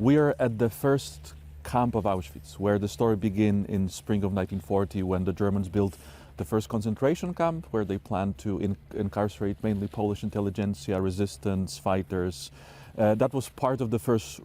We are at the first camp of Auschwitz, where the story began in spring of 1940 when the Germans built the first concentration camp, where they planned to incarcerate mainly Polish intelligentsia, resistance fighters. That was part of the first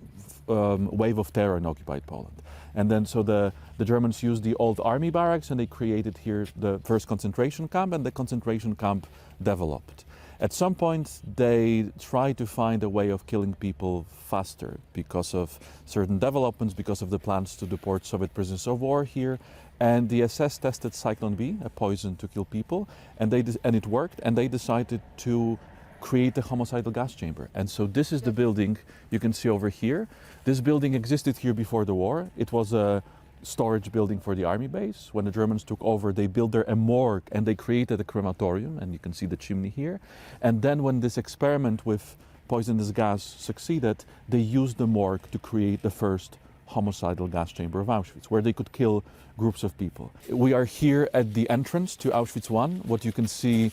wave of terror in occupied Poland. And then so the Germans used the old army barracks and they created here the first concentration camp, and the concentration camp developed. At some point they tried to find a way of killing people faster because of certain developments, because of the plans to deport Soviet prisoners of war here. And the SS tested Cyclone B, a poison to kill people, and it worked, and they decided to create a homicidal gas chamber. And so this is the building you can see over here. This building existed here before the war. It was a storage building for the army base. When the Germans took over, they built there a morgue and they created a crematorium, and you can see the chimney here. And then when this experiment with poisonous gas succeeded, they used the morgue to create the first homicidal gas chamber of Auschwitz, where they could kill groups of people. We are here at the entrance to Auschwitz I. What you can see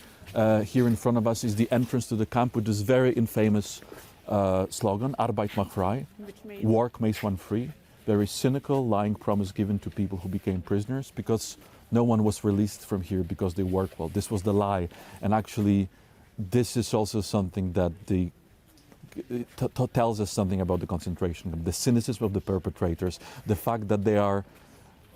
here in front of us is the entrance to the camp with this very infamous slogan, Arbeit macht frei, work makes one free. Very cynical, lying promise given to people who became prisoners, because no one was released from here because they worked well. This was the lie. And actually, this is also something that tells us something about the concentration camp, the cynicism of the perpetrators, the fact that they are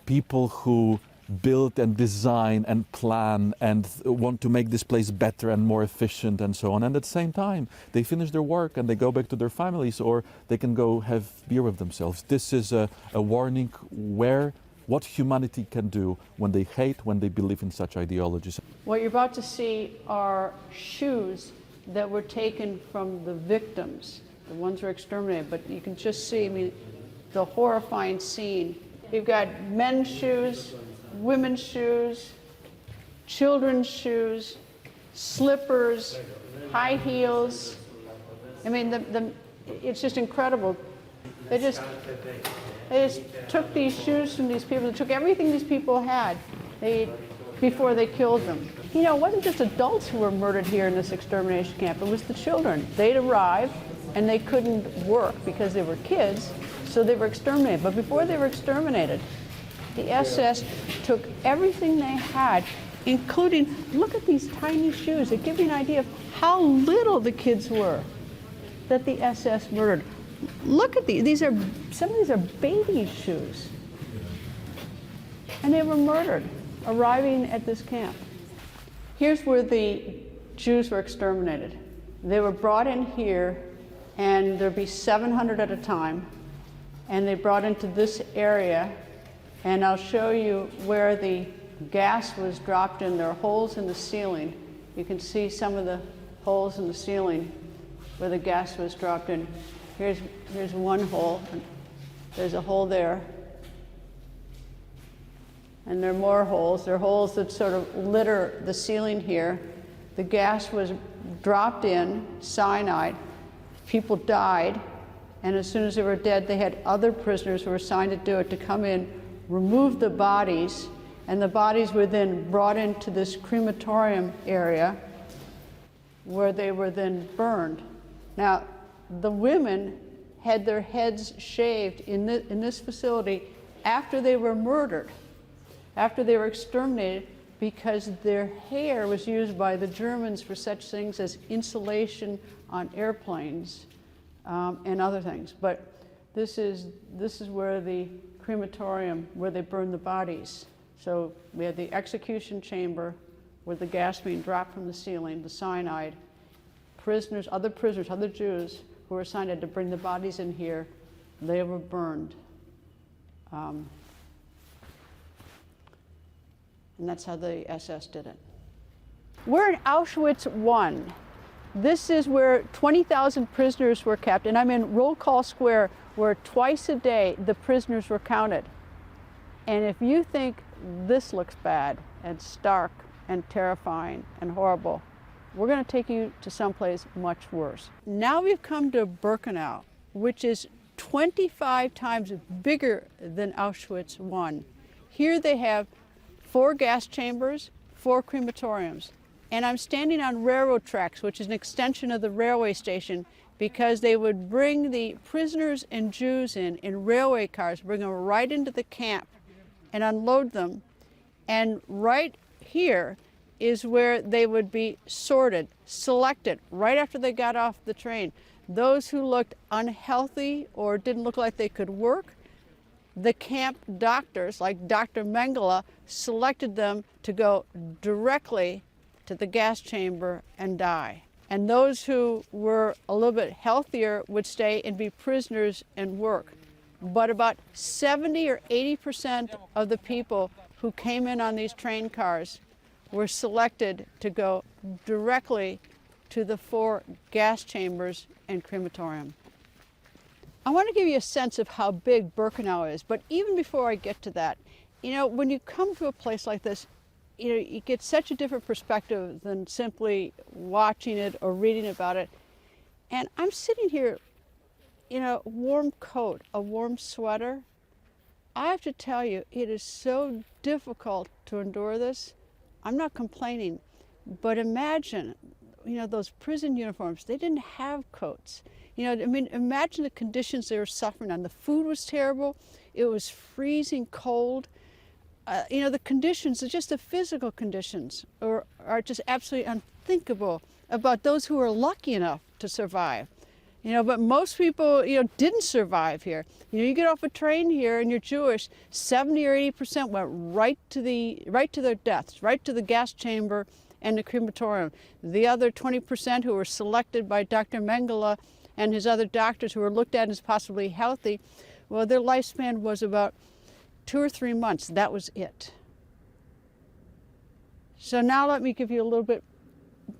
people who build and design and plan and want to make this place better and more efficient and so on. And at the same time, they finish their work and they go back to their families, or they can go have beer with themselves. This is a warning what humanity can do when they hate, when they believe in such ideologies. What you're about to see are shoes that were taken from the victims. The ones were exterminated, but you can just see, I mean, the horrifying scene. You've got men's shoes, women's shoes, children's shoes, slippers, high heels. I mean, it's just incredible. They just took these shoes from these people, they took everything these people had before they killed them. You know, it wasn't just adults who were murdered here in this extermination camp, it was the children. They'd arrived and they couldn't work because they were kids, so they were exterminated. But before they were exterminated, the SS took everything they had, including, look at these tiny shoes. They give you an idea of how little the kids were that the SS murdered. Look at these. Some of these are baby shoes. And they were murdered, arriving at this camp. Here's where the Jews were exterminated. They were brought in here, and there'd be 700 at a time, and they brought into this area. And I'll show you where the gas was dropped in. There are holes in the ceiling. You can see some of the holes in the ceiling where the gas was dropped in. Here's one hole. There's a hole there. And there are more holes. There are holes that sort of litter the ceiling here. The gas was dropped in, cyanide. People died. And as soon as they were dead, they had other prisoners who were assigned to do it to come in, remove the bodies, and the bodies were then brought into this crematorium area where they were then burned. Now, the women had their heads shaved in this facility after they were murdered, after they were exterminated, because their hair was used by the Germans for such things as insulation on airplanes and other things. But this is where the crematorium, where they burned the bodies. So we had the execution chamber where the gas being dropped from the ceiling, the cyanide. Prisoners, other Jews who were assigned to bring the bodies in here, they were burned. And that's how the SS did it. We're in Auschwitz I. This is where 20,000 prisoners were kept, and I'm in Roll Call Square, where twice a day the prisoners were counted. And if you think this looks bad and stark and terrifying and horrible, we're going to take you to someplace much worse. Now we've come to Birkenau, which is 25 times bigger than Auschwitz I. Here they have 4 gas chambers, 4 crematoriums. And I'm standing on railroad tracks, which is an extension of the railway station. because they would bring the prisoners and Jews in railway cars, bring them right into the camp and unload them. And right here is where they would be sorted, selected right after they got off the train. Those who looked unhealthy or didn't look like they could work, the camp doctors, like Dr. Mengele, selected them to go directly to the gas chamber and die. And those who were a little bit healthier would stay and be prisoners and work. But about 70 or 80% of the people who came in on these train cars were selected to go directly to the 4 gas chambers and crematorium. I want to give you a sense of how big Birkenau is, but even before I get to that, you know, when you come to a place like this, you know, you get such a different perspective than simply watching it or reading about it. And I'm sitting here, you know, warm coat, a warm sweater. I have to tell you, it is so difficult to endure this. I'm not complaining, but imagine, you know, those prison uniforms, they didn't have coats. You know, I mean, imagine the conditions they were suffering on. The food was terrible. It was freezing cold. You know, the conditions, just the physical conditions are just absolutely unthinkable about those who are lucky enough to survive. You know, but most people, you know, didn't survive here. You know, you get off a train here and you're Jewish, 70 or 80% went right to their deaths, right to the gas chamber and the crematorium. The other 20% who were selected by Dr. Mengele and his other doctors who were looked at as possibly healthy, well, their lifespan was about 2 or 3 months. That was it. So now let me give you a little bit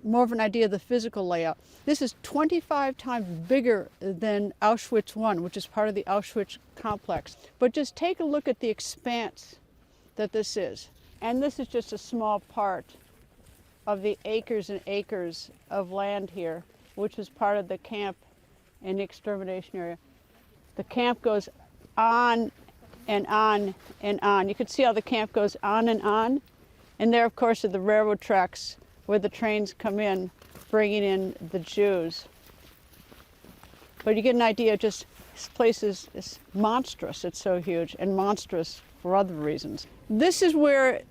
more of an idea of the physical layout. This is 25 times bigger than Auschwitz I, which is part of the Auschwitz complex. But just take a look at the expanse that this is. And this is just a small part of the acres and acres of land here, which is part of the camp and the extermination area. The camp goes on and on and on. You can see how the camp goes on and on. And there, of course, are the railroad tracks where the trains come in, bringing in the Jews. But you get an idea, just this place is monstrous. It's so huge, and monstrous for other reasons. This is where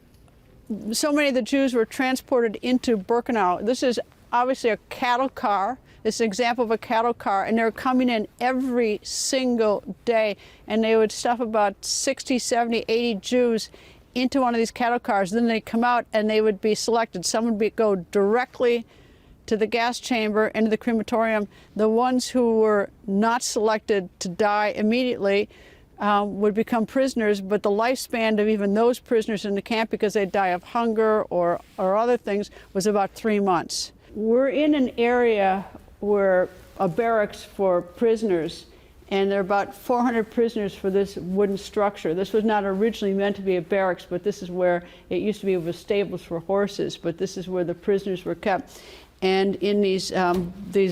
so many of the Jews were transported into Birkenau. This is obviously a cattle car. This is an example of a cattle car, and they're coming in every single day, and they would stuff about 60, 70, 80 Jews into one of these cattle cars. Then they come out and they would be selected. Some would go directly to the gas chamber and to the crematorium. The ones who were not selected to die immediately would become prisoners, but the lifespan of even those prisoners in the camp, because they'd die of hunger or other things, was about 3 months. We're in an area where a barracks for prisoners, and there are about 400 prisoners for this wooden structure. This was not originally meant to be a barracks, but this is where it used to be with stables for horses, but this is where the prisoners were kept. And in these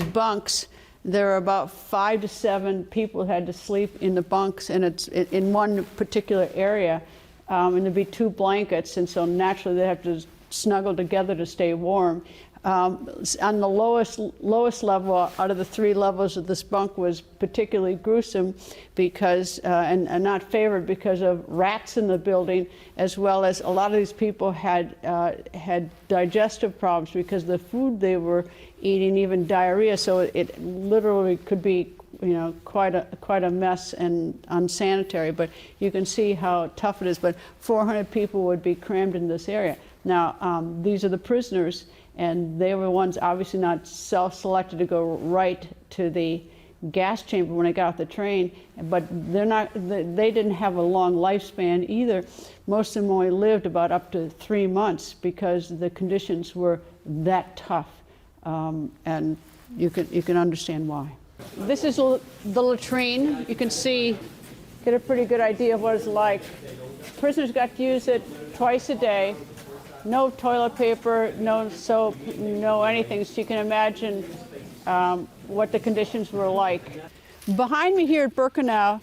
bunks, there are about 5 to 7 people who had to sleep in the bunks, and it's in one particular area, and there'd be 2 blankets, and so naturally they have to snuggle together to stay warm. On the lowest level out of the 3 levels of this bunk was particularly gruesome because, and not favored because of rats in the building, as well as a lot of these people had digestive problems because the food they were eating, even diarrhea, so it literally could be, you know, quite a mess and unsanitary. But you can see how tough it is. But 400 people would be crammed in this area. Now, these are the prisoners, and they were the ones obviously not self-selected to go right to the gas chamber when they got off the train, but they didn't have a long lifespan either. Most of them only lived about up to 3 months because the conditions were that tough, and you can understand why. This is the latrine. You can see, get a pretty good idea of what it's like. Prisoners got to use it twice a day. No toilet paper, no soap, no anything, so you can imagine what the conditions were like. Behind me here at Birkenau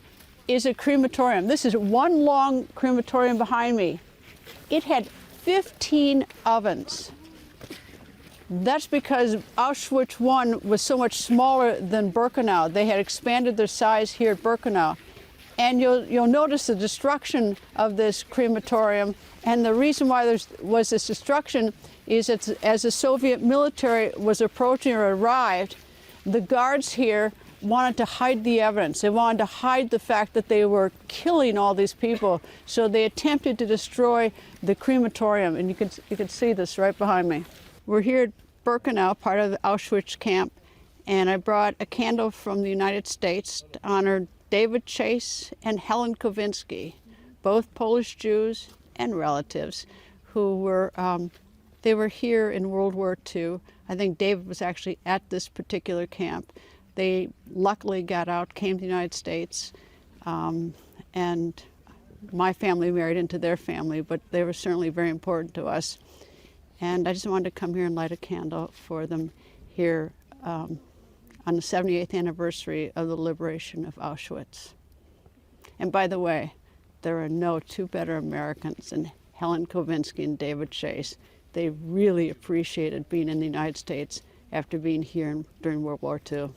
is a crematorium. This is one long crematorium behind me. It had 15 ovens. That's because Auschwitz I was so much smaller than Birkenau. They had expanded their size here at Birkenau. And you'll notice the destruction of this crematorium. And the reason why there was this destruction is that as the Soviet military was approaching or arrived, the guards here wanted to hide the evidence. They wanted to hide the fact that they were killing all these people. So they attempted to destroy the crematorium. And you can see this right behind me. We're here at Birkenau, part of the Auschwitz camp, and I brought a candle from the United States to honor David Chase and Helen Kowinski, both Polish Jews and relatives who were, they were here in World War II. I think David was actually at this particular camp. They luckily got out, came to the United States, and my family married into their family, but they were certainly very important to us. And I just wanted to come here and light a candle for them here on the 78th anniversary of the liberation of Auschwitz. And by the way, there are no two better Americans than Helen Kowinski and David Chase. They really appreciated being in the United States after being here during World War II.